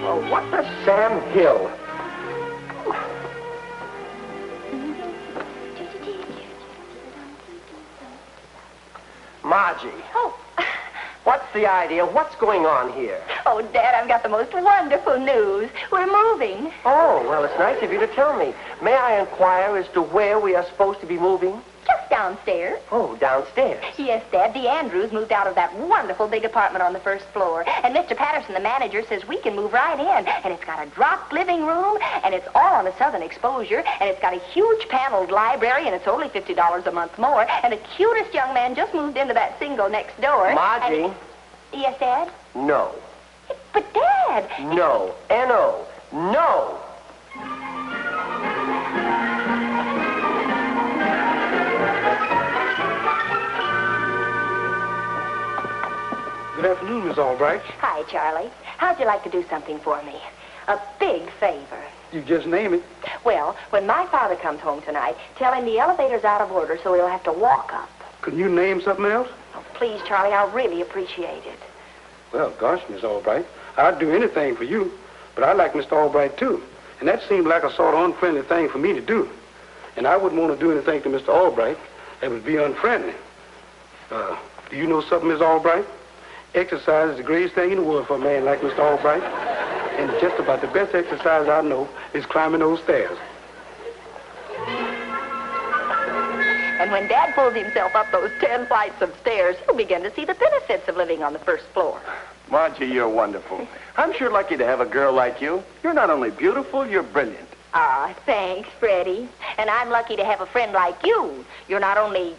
Oh, what the Sam Hill? Margie. Oh. What's the idea? What's going on here? Oh, Dad, I've got the most wonderful news. We're moving. Oh, well, it's nice of you to tell me. May I inquire as to where we are supposed to be moving? Just downstairs. Oh, downstairs. Yes, Dad. The Andrews moved out of that wonderful big apartment on the first floor. And Mr. Patterson, the manager, says we can move right in. And it's got a drop living room, and it's all on the southern exposure, and it's got a huge paneled library, and it's only $50 a month more. And the cutest young man just moved into that single next door. Margie. Yes, Dad? No. But, Dad... No. N-O. No. Good afternoon, Miss Albright. Hi, Charlie. How'd you like to do something for me? A big favor. You just name it. Well, when my father comes home tonight, tell him the elevator's out of order, so he'll have to walk up. Couldn't you name something else? Oh, please, Charlie, I'll really appreciate it. Well, gosh, Miss Albright, I'd do anything for you, but I like Mr. Albright, too. And that seemed like a sort of unfriendly thing for me to do. And I wouldn't want to do anything to Mr. Albright that would be unfriendly. Do you know something, Miss Albright? Exercise is the greatest thing in the world for a man like Mr. Albright. And just about the best exercise I know is climbing those stairs. And when Dad pulls himself up those 10 flights of stairs, he'll begin to see the benefits of living on the first floor. Margie, you're wonderful. I'm sure lucky to have a girl like you. You're not only beautiful, you're brilliant. Ah, thanks, Freddie. And I'm lucky to have a friend like you. You're not only...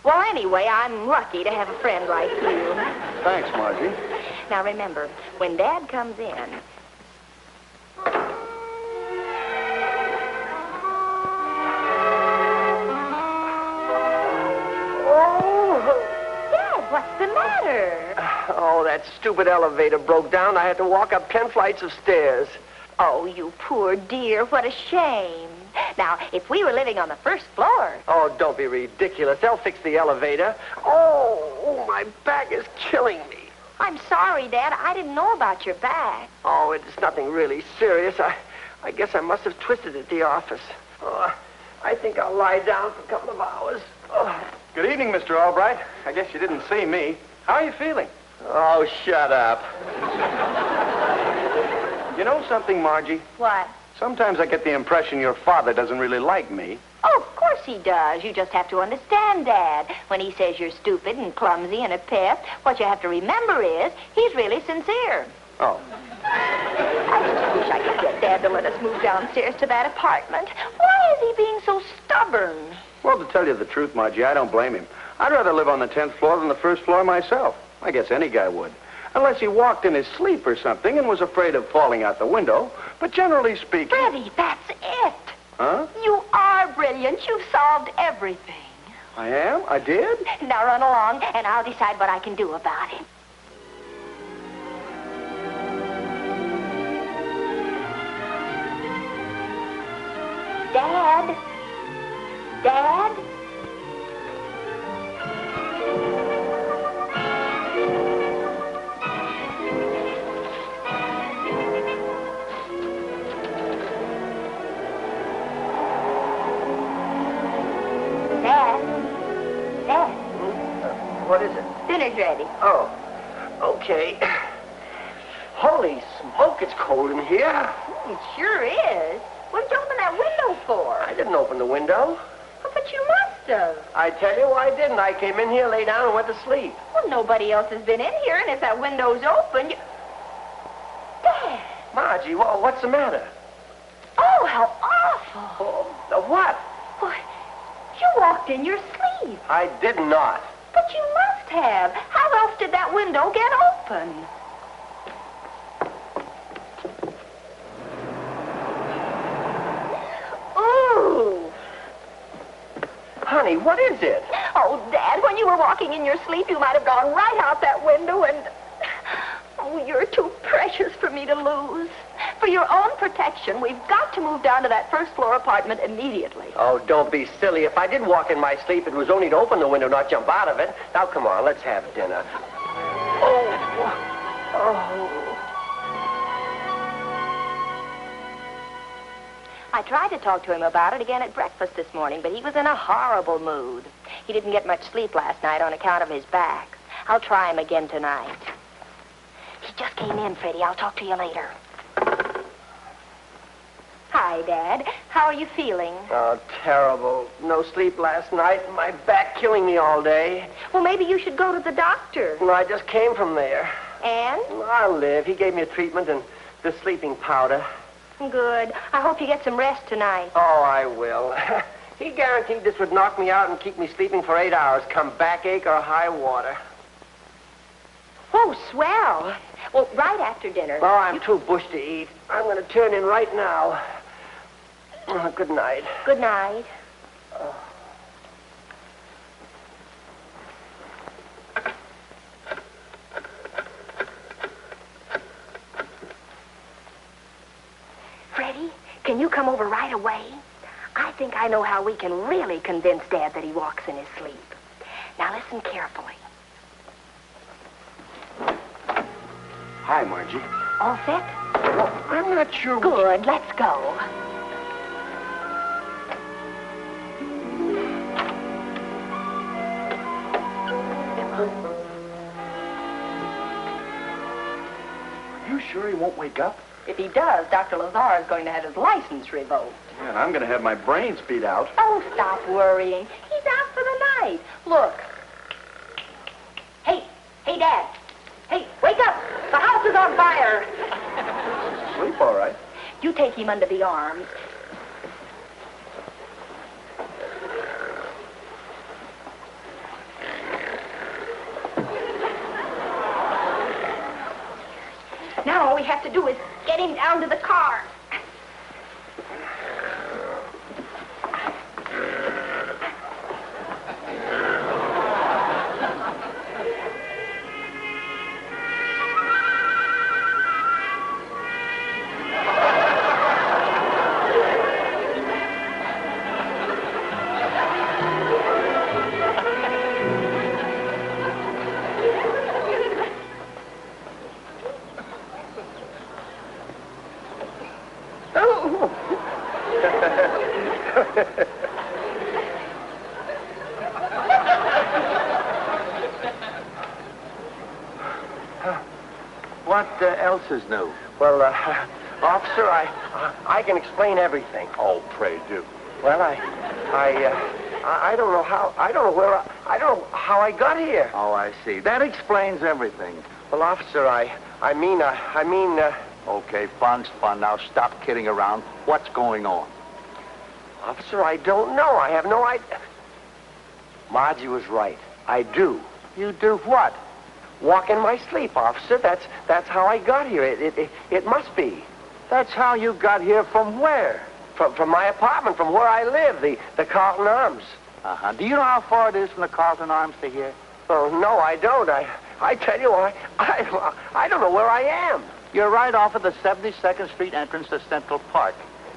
Well, anyway, I'm lucky to have a friend like you. Thanks, Margie. Now, remember, when Dad comes in... What's the matter? Oh, that stupid elevator broke down. I had to walk up 10 flights of stairs. Oh, you poor dear. What a shame. Now, if we were living on the first floor... Oh, don't be ridiculous. They'll fix the elevator. Oh, my back is killing me. I'm sorry, Dad. I didn't know about your back. Oh, it's nothing really serious. I guess I must have twisted at the office. Oh, I think I'll lie down for a couple of hours. Oh. Good evening, Mr. Albright. I guess you didn't see me. How are you feeling? Oh, shut up. You know something, Margie? What? Sometimes I get the impression your father doesn't really like me. Oh, of course he does. You just have to understand, Dad. When he says you're stupid and clumsy and a pest, what you have to remember is he's really sincere. Oh. I just wish I could get Dad to let us move downstairs to that apartment. Why is he being so stubborn? Well, to tell you the truth, Margie, I don't blame him. I'd rather live on the 10th floor than the first floor myself. I guess any guy would. Unless he walked in his sleep or something and was afraid of falling out the window. But generally speaking... Freddie, that's it. Huh? You are brilliant. You've solved everything. I am? I did? Now run along, and I'll decide what I can do about it. Dad? Dad? What is it? Dinner's ready. Oh, okay. Holy smoke, it's cold in here. It sure is. What did you open that window for? I didn't open the window. Oh, but you must have. I tell you I didn't. I came in here, lay down, and went to sleep. Well, nobody else has been in here, and if that window's open, you... Dad. Margie, what's the matter? Oh, how awful. Oh, what? Why, you walked in your sleep. I did not. But you must have. How else did that window get open? Ooh. Honey, what is it? Oh, Dad, when you were walking in your sleep, you might have gone right out that window and... Oh, you're too precious for me to lose. For your own protection, we've got to move down to that first-floor apartment immediately. Oh, don't be silly. If I did walk in my sleep, it was only to open the window, not jump out of it. Now, come on, let's have dinner. Oh, Oh. I tried to talk to him about it again at breakfast this morning, but he was in a horrible mood. He didn't get much sleep last night on account of his back. I'll try him again tonight. He just came in, Freddie. I'll talk to you later. Hi, Dad. How are you feeling? Oh, terrible. No sleep last night, and my back killing me all day. Well, maybe you should go to the doctor. Well, I just came from there. And? I'll live. He gave me a treatment and the sleeping powder. Good. I hope you get some rest tonight. Oh, I will. He guaranteed this would knock me out and keep me sleeping for 8 hours, come backache or high water. Oh, swell. Well, right after dinner. Oh, I'm too bush to eat. I'm going to turn in right now. Oh, good night. Good night. Freddie, can you come over right away? I think I know how we can really convince Dad that he walks in his sleep. Now listen carefully. Hi, Margie. All set? Well, I'm not sure. Good. Let's go. Are you sure he won't wake up? If he does, Dr. Lazar is going to have his license revoked. Yeah, and I'm going to have my brains beat out. Oh, stop worrying. He's out for the night. Look. Hey, Dad. Hey, wake up. The house is on fire. Sleep all right. You take him under the arms. Now all we have to do is get him down to the car. What else is new? Well, officer, I can explain everything. Oh, pray do. Well, I don't know how. I don't know how I got here. Oh, I see. That explains everything. Well, officer, I mean. Okay, fun's fun. Now stop kidding around. What's going on? Officer, I don't know. I have no idea. Margie was right. I do. You do what? Walk in my sleep, officer. That's how I got here. It must be. That's how you got here from where? From my apartment, from where I live, the Carlton Arms. Uh-huh. Do you know how far it is from the Carlton Arms to here? Oh, no, I don't. I tell you, I don't know where I am. You're right off of the 72nd Street entrance to Central Park.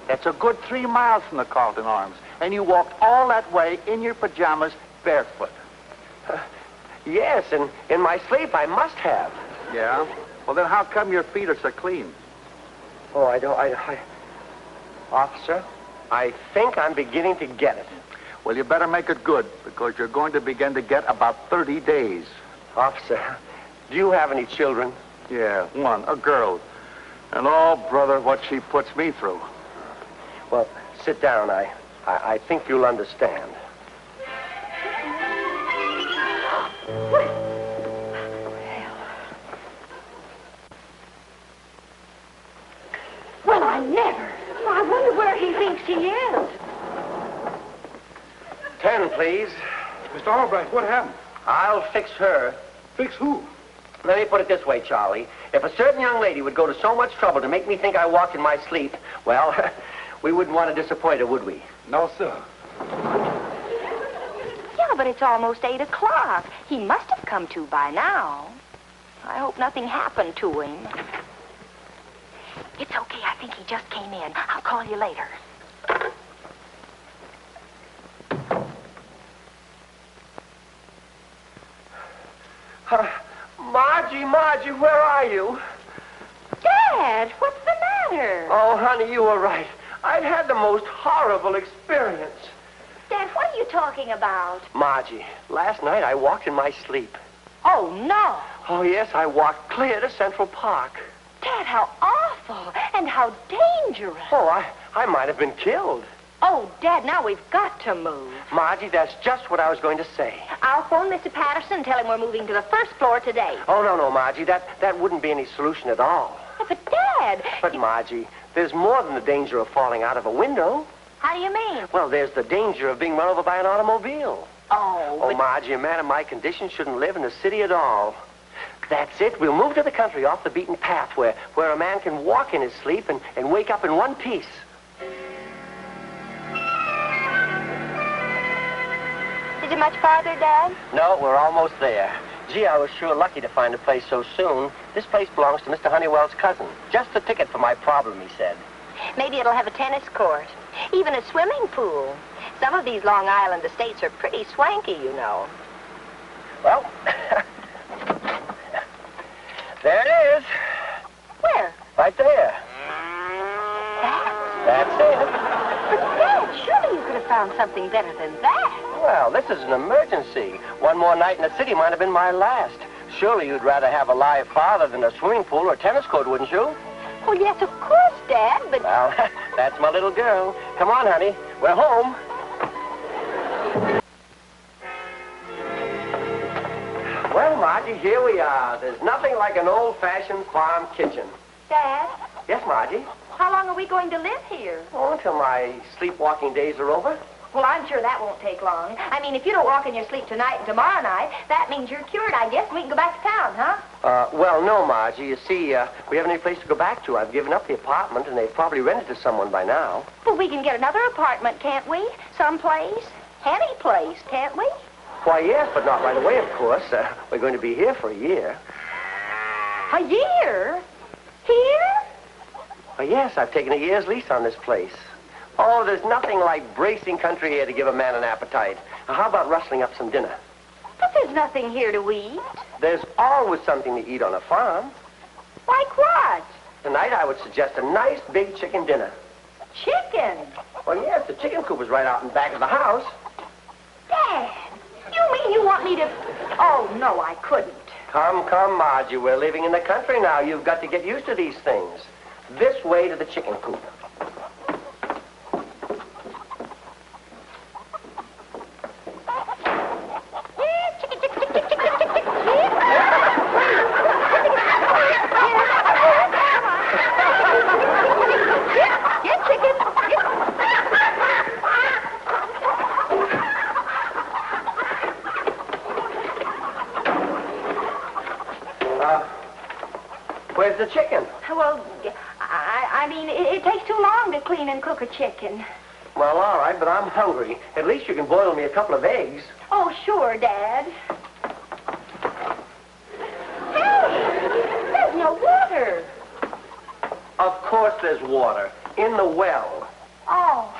That's a good 3 miles from the Carlton Arms. And you walked all that way in your pajamas barefoot. Yes, and in my sleep I must have. Yeah? Well, then how come your feet are so clean? Oh, Officer, I think I'm beginning to get it. Well, you better make it good, because you're going to begin to get about 30 days. Officer, do you have any children? Yeah, one, a girl. And oh, brother, what she puts me through. Well, sit down. I think you'll understand. Well, I never. I wonder where he thinks he is. 10, please. Mr. Albright, what happened? I'll fix her. Fix who? Let me put it this way, Charlie. If a certain young lady would go to so much trouble to make me think I walked in my sleep, well, we wouldn't want to disappoint her, would we? No, sir. Yeah, but it's almost 8 o'clock. He must have come to by now. I hope nothing happened to him. It's okay. I think he just came in. I'll call you later. Margie, where are you? Dad, what's the matter? Oh, honey, you were right. I've had the most horrible experience. Dad, what are you talking about? Margie, last night I walked in my sleep. Oh, no. Oh, yes, I walked clear to Central Park. Dad, how awful and how dangerous. Oh, I might have been killed. Oh, Dad, now we've got to move. Margie, that's just what I was going to say. I'll phone Mr. Patterson and tell him we're moving to the first floor today. Oh, no, Margie, that wouldn't be any solution at all. But, Dad... But, Margie, there's more than the danger of falling out of a window. How do you mean? Well, there's the danger of being run over by an automobile. Oh, Margie, a man in my condition shouldn't live in the city at all. That's it. We'll move to the country off the beaten path where a man can walk in his sleep and wake up in one piece. Is it much farther, Dad? No, we're almost there. Gee, I was sure lucky to find a place so soon. This place belongs to Mr. Honeywell's cousin. Just the ticket for my problem, he said. Maybe it'll have a tennis court, even a swimming pool. Some of these Long Island estates are pretty swanky, you know. Well, there it is. Where? Right there. That's it. But, Dad, surely you could have found something better than that. Well, this is an emergency. One more night in the city might have been my last. Surely you'd rather have a live father than a swimming pool or tennis court, wouldn't you? Oh, yes, of course, Dad, but... Well, that's my little girl. Come on, honey. We're home. Well, Margie, here we are. There's nothing like an old-fashioned farm kitchen. Dad? Yes, Margie? How long are we going to live here? Oh, until my sleepwalking days are over. Well, I'm sure that won't take long. I mean, if you don't walk in your sleep tonight and tomorrow night, that means you're cured, I guess, and we can go back to town, huh? Well, no, Margie. You see, we haven't any place to go back to. I've given up the apartment, and they've probably rented to someone by now. But we can get another apartment, can't we? Someplace. Any place, can't we? Why, yes, but not right away, of course. We're going to be here for a year. A year? Here? Well, yes, I've taken a year's lease on this place. Oh, there's nothing like bracing country air to give a man an appetite. Now, how about rustling up some dinner? But there's nothing here to eat. There's always something to eat on a farm. Like what? Tonight, I would suggest a nice big chicken dinner. Chicken? Well, yes, the chicken coop is right out in back of the house. Dad, you mean you want me to... Oh, no, I couldn't. Come, Margie. We're living in the country now. You've got to get used to these things. This way to the chicken coop. Where's the chicken? Well, I mean, it takes too long to clean and cook a chicken. Well, all right, but I'm hungry. At least you can boil me a couple of eggs. Oh, sure, Dad. Hey, there's no water. Of course there's water. In the well. Oh.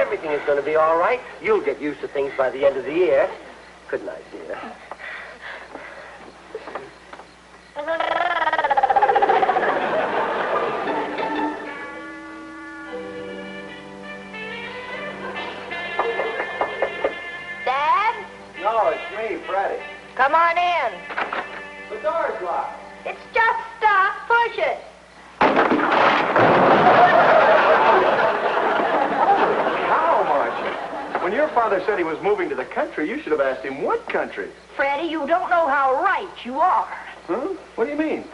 Everything is going to be all right. You'll get used to things by the end of the year. Good night, dear. Dad? No, it's me, Freddie. Come on in. The door's locked. It's just stuck. Push it. Cow, Margie. When your father said he was moving to the country, you should have asked him what country. Freddie, you don't know how right you are. Huh? What do you mean?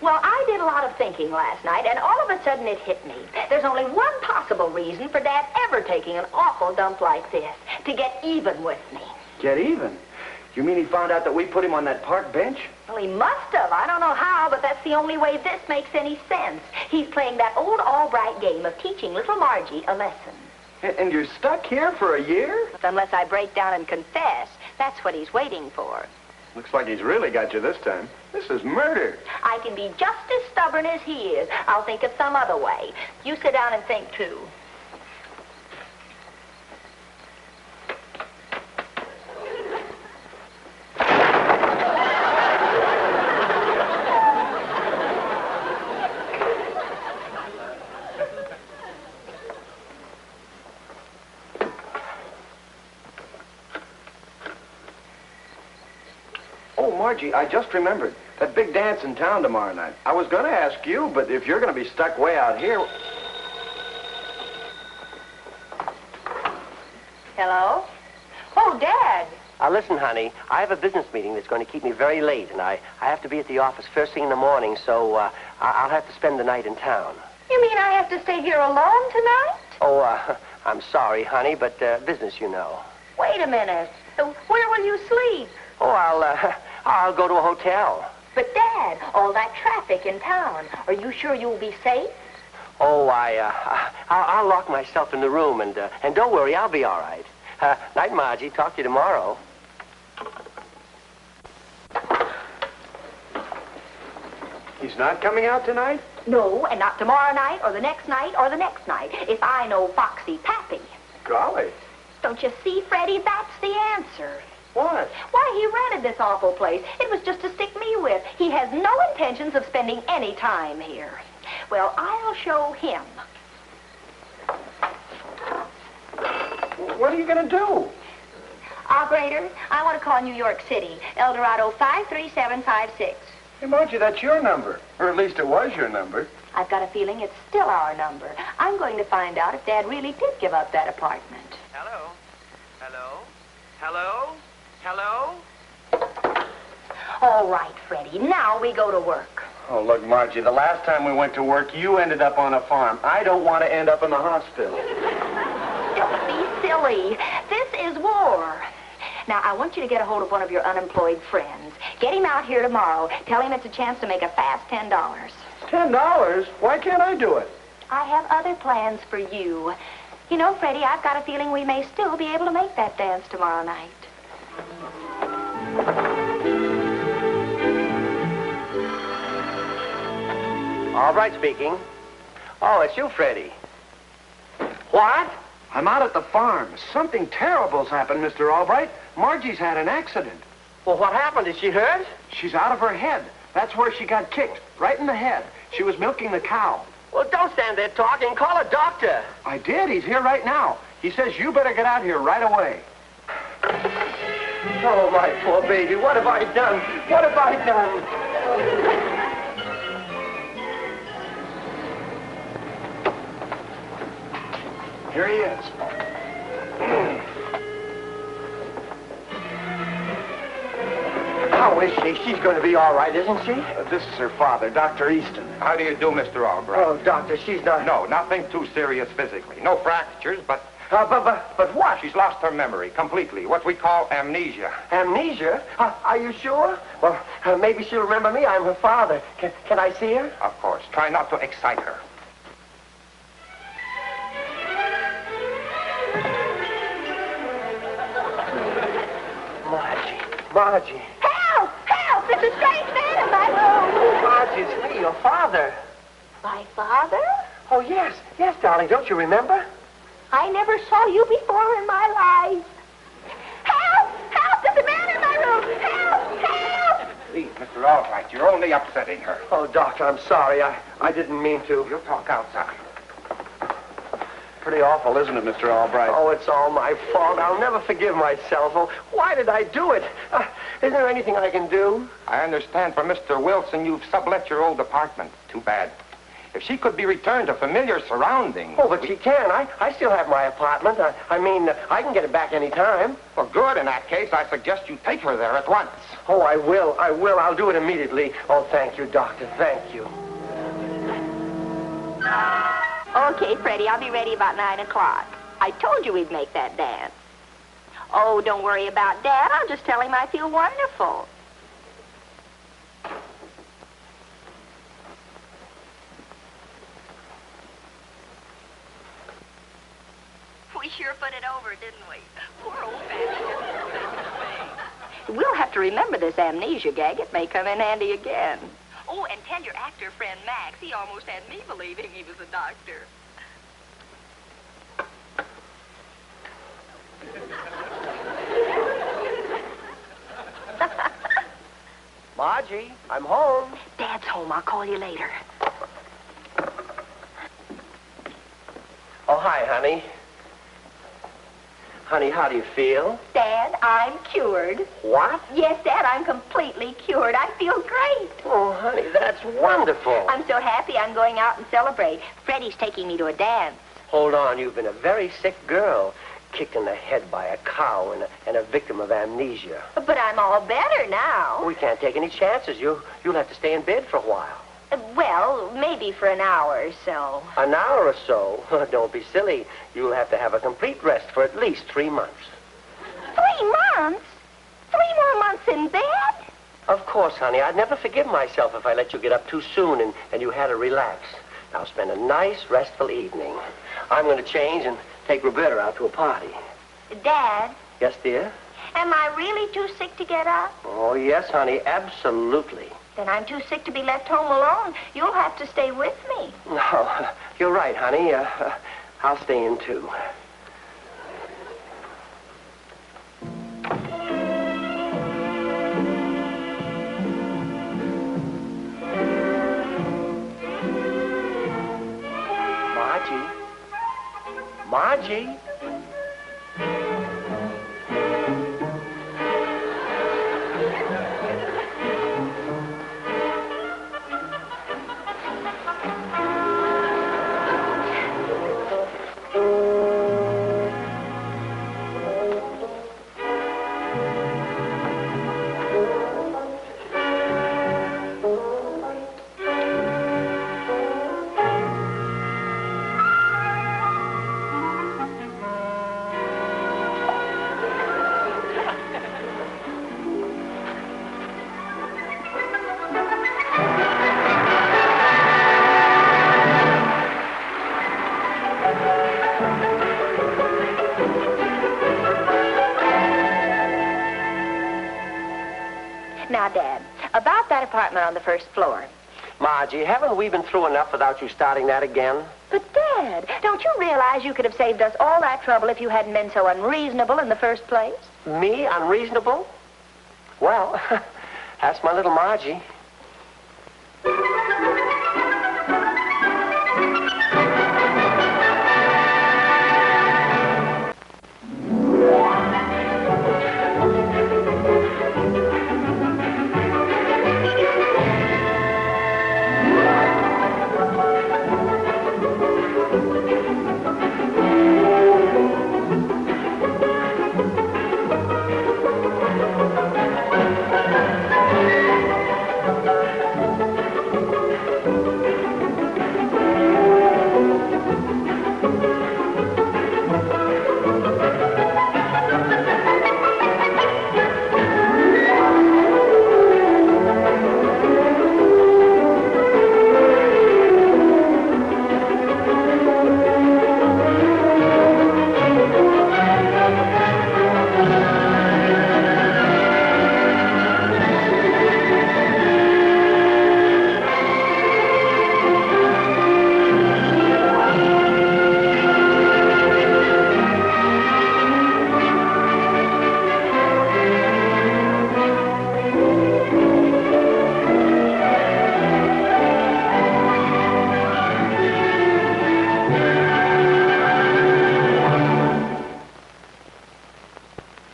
Well, I did a lot of thinking last night, and all of a sudden it hit me. There's only one possible reason for Dad ever taking an awful dump like this, to get even with me. Get even? You mean he found out that we put him on that park bench? Well, he must have. I don't know how, but that's the only way this makes any sense. He's playing that old Albright game of teaching little Margie a lesson. And you're stuck here for a year? Unless I break down and confess. That's what he's waiting for. Looks like he's really got you this time. This is murder. I can be just as stubborn as he is. I'll think of some other way. You sit down and think, too. Margie, I just remembered. That big dance in town tomorrow night. I was going to ask you, but if you're going to be stuck way out here... Hello? Oh, Dad. Listen, honey, I have a business meeting that's going to keep me very late, and I have to be at the office first thing in the morning, so I'll have to spend the night in town. You mean I have to stay here alone tonight? Oh, I'm sorry, honey, but business, you know. Wait a minute. Where will you sleep? Oh, I'll go to a hotel. But, Dad, all that traffic in town, are you sure you'll be safe? Oh, I'll lock myself in the room, and don't worry, I'll be all right. Night, Margie. Talk to you tomorrow. He's not coming out tonight? No, and not tomorrow night, or the next night, or the next night, if I know Foxy Pappy. Golly. Don't you see, Freddie? That's the answer. What? Why, he rented this awful place. It was just to stick me with. He has no intentions of spending any time here. Well, I'll show him. What are you going to do? Operator, I want to call New York City. Eldorado 53756. Hey, Margie, that's your number. Or at least it was your number. I've got a feeling it's still our number. I'm going to find out if Dad really did give up that apartment. Hello? Hello? Hello? Hello? All right, Freddie. Now we go to work. Oh, look, Margie, the last time we went to work, you ended up on a farm. I don't want to end up in the hospital. Don't be silly. This is war. Now, I want you to get a hold of one of your unemployed friends. Get him out here tomorrow. Tell him it's a chance to make a fast $10. $10? Why can't I do it? I have other plans for you. You know, Freddie, I've got a feeling we may still be able to make that dance tomorrow night. Albright speaking. Oh, it's you, Freddie. What? I'm out at the farm. Something terrible's happened, Mr. Albright. Margie's had an accident. Well, what happened? Is she hurt? She's out of her head. That's where she got kicked, right in the head. She was milking the cow. Well, don't stand there talking. Call a doctor. I did. He's here right now. He says you better get out here right away. Oh, my poor baby. What have I done? What have I done? Here he is. How is she? She's going to be all right, isn't she? This is her father, Dr. Easton. How do you do, Mr. Albright? Oh, doctor, she's not... No, nothing too serious physically. No fractures, but But what? she's lost her memory completely. What we call amnesia. Amnesia? Are you sure? Well, maybe she'll remember me. I'm her father. Can I see her? Of course. Try not to excite her. Margie. Help! Help! There's a strange man in my room. Margie, it's me, your father. My father? Oh, yes. Yes, darling. Don't you remember? I never saw you before in my life. Help! Help! There's a man in my room! Help! Help! Please, Mr. Albright, you're only upsetting her. Oh, Doctor, I'm sorry. I didn't mean to. You'll talk outside. Pretty awful, isn't it, Mr. Albright? Oh, it's all my fault. I'll never forgive myself. Oh, why did I do it? Is there anything I can do? I understand from Mr. Wilson you've sublet your old apartment. Too bad. If she could be returned to familiar surroundings... Oh, but she can. I still have my apartment. I mean, I can get it back any time. Well, good. In that case, I suggest you take her there at once. Oh, I will. I will. I'll do it immediately. Oh, thank you, Doctor. Thank you. Okay, Freddie, I'll be ready about 9 o'clock. I told you we'd make that dance. Oh, don't worry about Dad. I'll just tell him I feel wonderful. We sure put it over, didn't we? Poor old Fanny. We'll have to remember this amnesia gag. It may come in handy again. Oh, and tell your actor friend Max. He almost had me believing he was a doctor. Margie, I'm home. Dad's home. I'll call you later. Oh, hi, honey. Honey, how do you feel? Dad, I'm cured. What? Yes, Dad, I'm completely cured. I feel great. Oh, honey, that's wonderful. I'm so happy I'm going out and celebrate. Freddie's taking me to a dance. Hold on, you've been a very sick girl. Kicked in the head by a cow and a victim of amnesia. But I'm all better now. We can't take any chances. You'll have to stay in bed for a while. Well, maybe for an hour or so. An hour or so? Don't be silly. You'll have to have a complete rest for at least 3 months. 3 months? 3 more months in bed? Of course, honey. I'd never forgive myself if I let you get up too soon and you had to relax. Now spend a nice, restful evening. I'm going to change and take Roberta out to a party. Dad? Yes, dear? Am I really too sick to get up? Oh, yes, honey. Absolutely. Then I'm too sick to be left home alone. You'll have to stay with me. No, you're right, honey. I'll stay in, too. Margie? Now, Dad, about that apartment on the first floor. Margie, haven't we been through enough without you starting that again? But, Dad, don't you realize you could have saved us all that trouble if you hadn't been so unreasonable in the first place? Me? Unreasonable? Well, that's my little Margie.